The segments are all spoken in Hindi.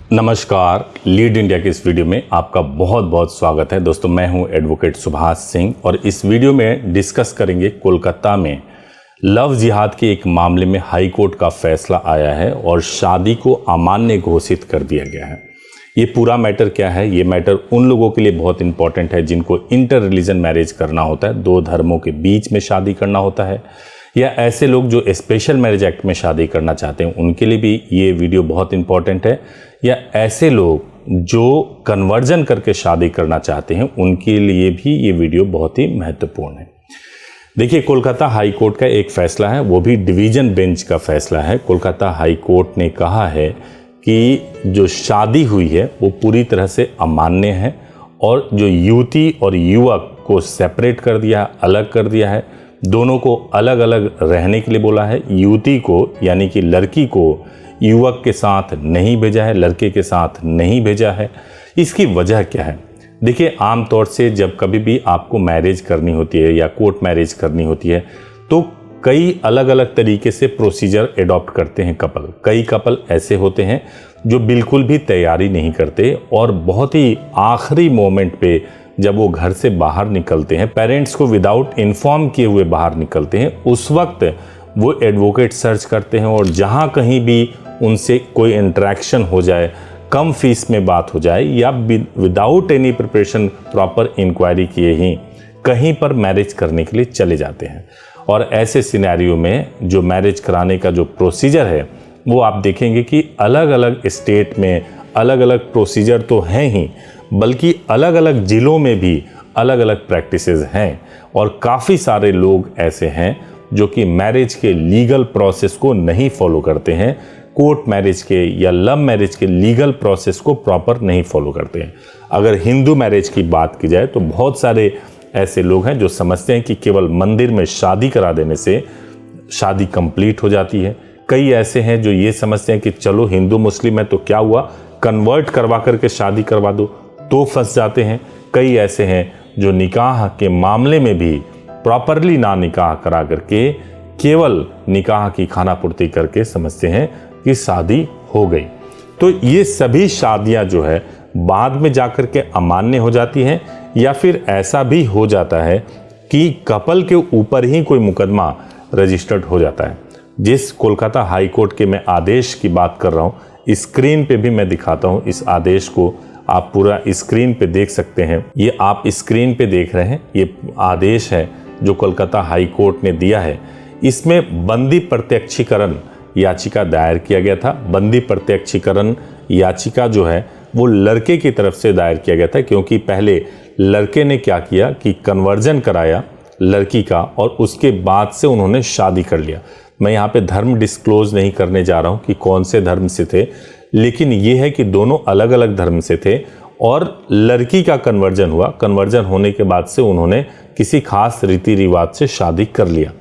नमस्कार, लीड इंडिया के इस वीडियो में आपका बहुत बहुत स्वागत है। दोस्तों, मैं हूं एडवोकेट सुभाष सिंह और इस वीडियो में डिस्कस करेंगे कोलकाता में लव जिहाद के एक मामले में हाई कोर्ट का फैसला आया है और शादी को अमान्य घोषित कर दिया गया है। ये पूरा मैटर क्या है? ये मैटर उन लोगों के लिए बहुत इंपॉर्टेंट है जिनको इंटर रिलीजन मैरिज करना होता है, दो धर्मों के बीच में शादी करना होता है, या ऐसे लोग जो स्पेशल मैरिज एक्ट में शादी करना चाहते हैं उनके लिए भी ये वीडियो बहुत इंपॉर्टेंट है, या ऐसे लोग जो कन्वर्जन करके शादी करना चाहते हैं उनके लिए भी ये वीडियो बहुत ही महत्वपूर्ण है। देखिए, कोलकाता हाई कोर्ट का एक फैसला है, वो भी डिवीज़न बेंच का फैसला है। कोलकाता हाई कोर्ट ने कहा है कि जो शादी हुई है वो पूरी तरह से अमान्य है और जो युवती और युवक को सेपरेट कर दिया है, अलग कर दिया है, दोनों को अलग अलग रहने के लिए बोला है। युवती को यानी कि लड़की को युवक के साथ नहीं भेजा है, लड़के के साथ नहीं भेजा है। इसकी वजह क्या है? देखिए, आमतौर से जब कभी भी आपको मैरिज करनी होती है या कोर्ट मैरिज करनी होती है तो कई अलग अलग तरीके से प्रोसीजर एडॉप्ट करते हैं कपल। कई कपल ऐसे होते हैं जो बिल्कुल भी तैयारी नहीं करते और बहुत ही आखिरी मोमेंट पे जब वो घर से बाहर निकलते हैं, पेरेंट्स को विदाउट इन्फॉर्म किए हुए बाहर निकलते हैं, उस वक्त वो एडवोकेट सर्च करते हैं और जहाँ कहीं भी उनसे कोई इंटरेक्शन हो जाए, कम फीस में बात हो जाए या without any preparation, proper inquiry किए ही कहीं पर मैरिज करने के लिए चले जाते हैं। और ऐसे सिनेरियो में जो मैरिज कराने का जो प्रोसीजर है वो आप देखेंगे कि अलग अलग स्टेट में अलग अलग प्रोसीजर तो हैं ही, बल्कि अलग अलग ज़िलों में भी अलग अलग प्रैक्टिसेस हैं। और काफ़ी सारे लोग ऐसे हैं जो कि मैरिज के लीगल प्रोसेस को नहीं फॉलो करते हैं, कोर्ट मैरिज के या लव मैरिज के लीगल प्रोसेस को प्रॉपर नहीं फॉलो करते हैं। अगर हिंदू मैरिज की बात की जाए तो बहुत सारे ऐसे लोग हैं जो समझते हैं कि केवल मंदिर में शादी करा देने से शादी कंप्लीट हो जाती है। कई ऐसे हैं जो ये समझते हैं कि चलो हिंदू मुस्लिम है तो क्या हुआ, कन्वर्ट करवा करके शादी करवा दो, तो फंस जाते हैं। कई ऐसे हैं जो निकाह के मामले में भी प्रॉपरली ना निकाह करा करके केवल निकाह की खानापूर्ति करके समझते हैं कि शादी हो गई। तो ये सभी शादियां जो है बाद में जाकर के अमान्य हो जाती हैं, या फिर ऐसा भी हो जाता है कि कपल के ऊपर ही कोई मुकदमा रजिस्टर्ड हो जाता है। जिस कोलकाता हाई कोर्ट के मैं आदेश की बात कर रहा हूँ, स्क्रीन पे भी मैं दिखाता हूँ, इस आदेश को आप पूरा स्क्रीन पे देख सकते हैं। ये आप स्क्रीन पे देख रहे हैं, ये आदेश है जो कोलकाता हाई कोर्ट ने दिया है। इसमें बंदी प्रत्यक्षीकरण याचिका दायर किया गया था। बंदी प्रत्यक्षीकरण याचिका जो है वो लड़के की तरफ से दायर किया गया था, क्योंकि पहले लड़के ने क्या किया कि कन्वर्जन कराया लड़की का और उसके बाद से उन्होंने शादी कर लिया। मैं यहाँ पे धर्म डिस्क्लोज नहीं करने जा रहा हूँ कि कौन से धर्म से थे, लेकिन ये है कि दोनों अलग अलग धर्म से थे और लड़की का कन्वर्जन हुआ। कन्वर्जन होने के बाद से उन्होंने किसी खास रीति रिवाज से शादी कर लिया।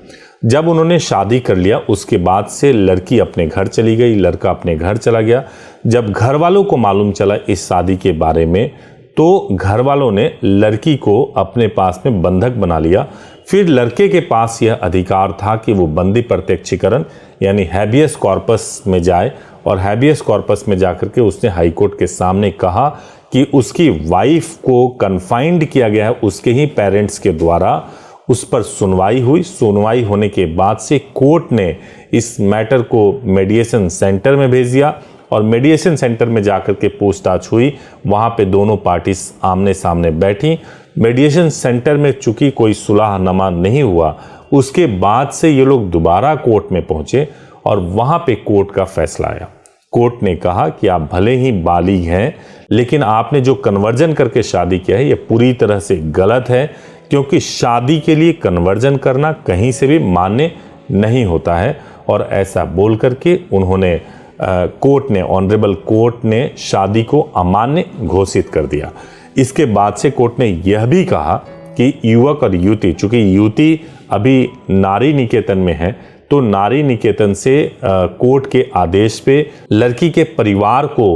जब उन्होंने शादी कर लिया उसके बाद से लड़की अपने घर चली गई, लड़का अपने घर चला गया। जब घर वालों को मालूम चला इस शादी के बारे में तो घर वालों ने लड़की को अपने पास में बंधक बना लिया। फिर लड़के के पास यह अधिकार था कि वो बंदी प्रत्यक्षीकरण यानी हैबियस कॉर्पस में जाए, और हैबियस कॉर्पस में जाकर के उसने हाई कोर्ट के सामने कहा कि उसकी वाइफ को कन्फाइंड किया गया है उसके ही पेरेंट्स के द्वारा। उस पर सुनवाई हुई। सुनवाई होने के बाद से कोर्ट ने इस मैटर को मेडिएशन सेंटर में भेज दिया और मेडिएशन सेंटर में जाकर के पूछताछ हुई। वहाँ पे दोनों पार्टीज आमने सामने बैठी। मेडिएशन सेंटर में चूंकि कोई सुलहनामा नहीं हुआ, उसके बाद से ये लोग दोबारा कोर्ट में पहुंचे और वहाँ पे कोर्ट का फैसला आया। कोर्ट ने कहा कि आप भले ही बालिग हैं, लेकिन आपने जो कन्वर्जन करके शादी किया है ये पूरी तरह से गलत है, क्योंकि शादी के लिए कन्वर्जन करना कहीं से भी मान्य नहीं होता है। और ऐसा बोल करके उन्होंने कोर्ट ने, ऑनरेबल कोर्ट ने शादी को अमान्य घोषित कर दिया। इसके बाद से कोर्ट ने यह भी कहा कि युवक और युवती, चूंकि युवती अभी नारी निकेतन में है, तो नारी निकेतन से कोर्ट के आदेश पे लड़की के परिवार को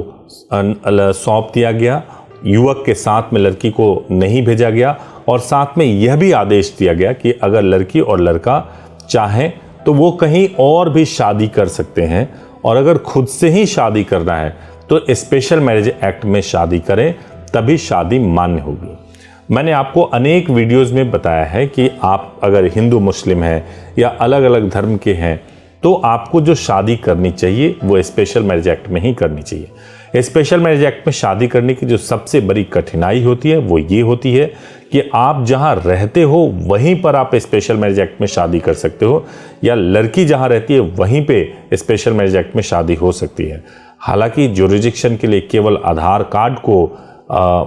सौंप दिया गया। युवक के साथ में लड़की को नहीं भेजा गया और साथ में यह भी आदेश दिया गया कि अगर लड़की और लड़का चाहें तो वो कहीं और भी शादी कर सकते हैं, और अगर खुद से ही शादी करना है तो स्पेशल मैरिज एक्ट में शादी करें, तभी शादी मान्य होगी। मैंने आपको अनेक वीडियोस में बताया है कि आप अगर हिंदू मुस्लिम हैं या अलग अलग धर्म के हैं तो आपको जो शादी करनी चाहिए वो स्पेशल मैरिज एक्ट में ही करनी चाहिए। स्पेशल मैरिज एक्ट में शादी करने की जो सबसे बड़ी कठिनाई होती है वो ये होती है कि आप जहां रहते हो वहीं पर आप स्पेशल मैरिज एक्ट में शादी कर सकते हो, या लड़की जहां रहती है वहीं पे स्पेशल मैरिज एक्ट में शादी हो सकती है। हालांकि ज्यूरिसडिक्शन के लिए केवल आधार कार्ड को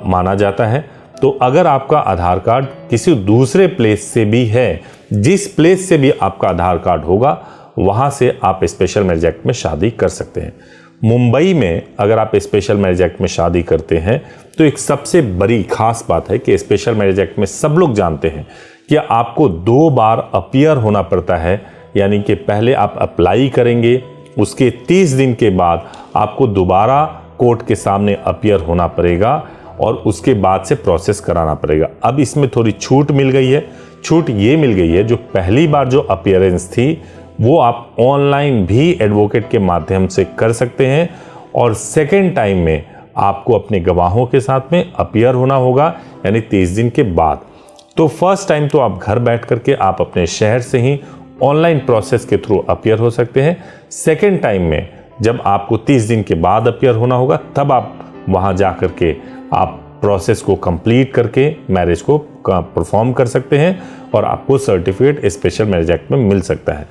माना जाता है। तो अगर आपका आधार कार्ड किसी दूसरे प्लेस से भी है, जिस प्लेस से भी आपका आधार कार्ड होगा वहां से आप स्पेशल मैरिज एक्ट में शादी कर सकते हैं। मुंबई में अगर आप स्पेशल मैरिज एक्ट में शादी करते हैं तो एक सबसे बड़ी खास बात है कि स्पेशल मैरिज एक्ट में सब लोग जानते हैं कि आपको 2 बार अपीयर होना पड़ता है। यानी कि पहले आप अप्लाई करेंगे, उसके 30 दिन के बाद आपको दोबारा कोर्ट के सामने अपीयर होना पड़ेगा और उसके बाद से प्रोसेस कराना पड़ेगा। अब इसमें थोड़ी छूट मिल गई है। छूट ये मिल गई है, जो पहली बार जो अपीयरेंस थी वो आप ऑनलाइन भी एडवोकेट के माध्यम से कर सकते हैं, और सेकेंड टाइम में आपको अपने गवाहों के साथ में अपीयर होना होगा, यानी 30 दिन के बाद। तो फर्स्ट टाइम तो आप घर बैठ करके आप अपने शहर से ही ऑनलाइन प्रोसेस के थ्रू अपीयर हो सकते हैं। सेकेंड टाइम में जब आपको 30 दिन के बाद अपीयर होना होगा तब आप वहां जा करके आप प्रोसेस को कंप्लीट करके मैरिज को परफॉर्म कर सकते हैं और आपको सर्टिफिकेट स्पेशल मैरिज एक्ट में मिल सकता है।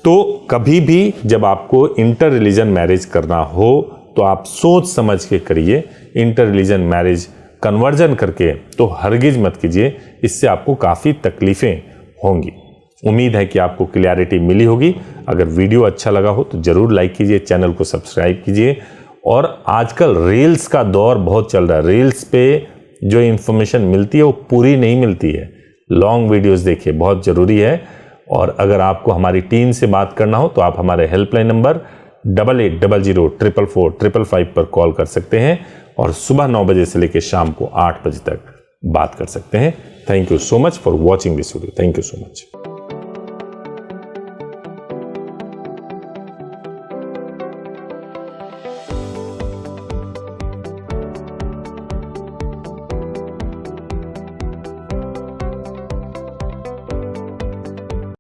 तो कभी भी जब आपको इंटर रिलीजन मैरिज करना हो तो आप सोच समझ के करिए। इंटर रिलीजन मैरिज कन्वर्जन करके तो हरगिज मत कीजिए, इससे आपको काफ़ी तकलीफ़ें होंगी। उम्मीद है कि आपको क्लियरिटी मिली होगी। अगर वीडियो अच्छा लगा हो तो ज़रूर लाइक कीजिए, चैनल को सब्सक्राइब कीजिए। और आजकल रील्स का दौर बहुत चल रहा है। रील्स पे जो इन्फॉर्मेशन मिलती है वो पूरी नहीं मिलती है। लॉन्ग वीडियोस देखिए, बहुत ज़रूरी है। और अगर आपको हमारी टीम से बात करना हो तो आप हमारे हेल्पलाइन नंबर 8800444555 पर कॉल कर सकते हैं और सुबह 9 बजे से लेकर शाम को 8 बजे तक बात कर सकते हैं। Thank you so much for watching this video. Thank you so much.